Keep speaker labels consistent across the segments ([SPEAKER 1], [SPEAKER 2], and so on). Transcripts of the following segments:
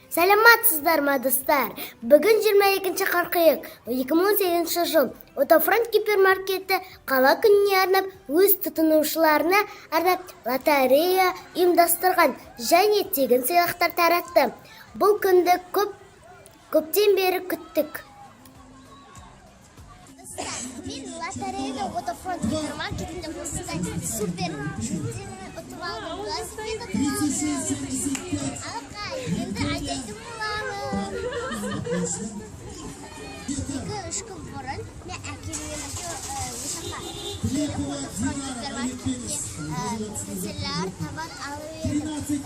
[SPEAKER 1] Саламатсыздар ма, достар? Бүгін 22 қыркүйек 2018 жыл Отофронт гипермаркеті қала күніне арнап өз тұтынушыларына арнап лотерея ұйымдастырған және тегін сыйлықтар таратты. Бұл күнді көптен бері күттік. Мен лотереяда Отофронт гипермаркетінде осындай супер ұтып алдым. Велосипед ұтып алдым. Енді айтайын боламын. 2-3 күн бұрын мен әкеммен бірге Отофронт гипермаркетіне сіздер табақ алып едім. Сол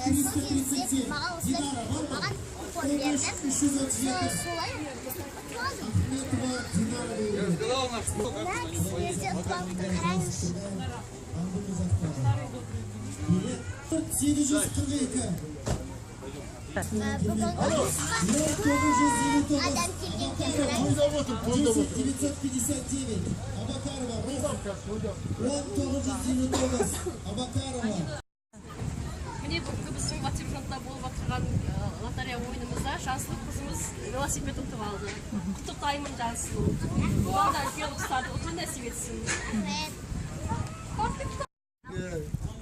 [SPEAKER 1] кезде маған купон берді. Солай ұтып алдым. Сіздерде ұтып алдым. Қараңыз.
[SPEAKER 2] 742.
[SPEAKER 1] Бүгін адам келген кезде
[SPEAKER 2] 959. Абакарова. 1929. Абакарова.
[SPEAKER 3] Міне бүгінгі біздің Отофронтта болып жатқан лотерея ойынымызда Жансұлу қызымыз велосипед ұтып алды. Құттықтаймын Жансұлу. Оған да үлкен ұтыстарды ұту нәсіп етсін.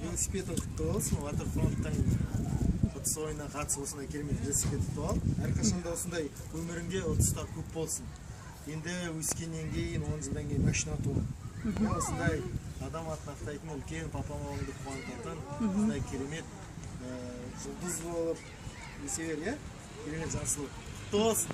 [SPEAKER 2] Велосипед ұтты болсын, Отофронттың ұтыс ойынына қатысып осындай керемет велосипед ұтып ал. Әрқашанда осындай өміріңде ұтыстар көп болсын. Енді өскеннен кейін 10 жылдан кейін машина ұту. Осындай адам атын ақтайтын үлкен папа-мамамды қуантатын, осындай керемет жұлдыз болып өсе бер, иә? Керемет Жансұлу. Құтты болсын.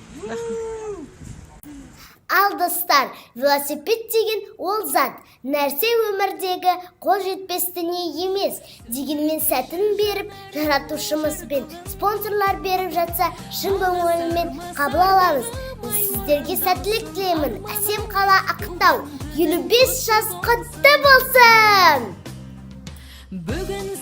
[SPEAKER 1] Ал достар, велосипед деген ол зат, нәрсе өмірдегі қол жетпестіне емес, дегенмен сәтін беріп, жаратушымыз бен спонсорлар беріп жатса, шын көңілмен қабыл аламыз. Сіздерге сәттілік тілеймін. Әсем қала Ақтау, 55 жас құтты болсын!
[SPEAKER 4] Бүгін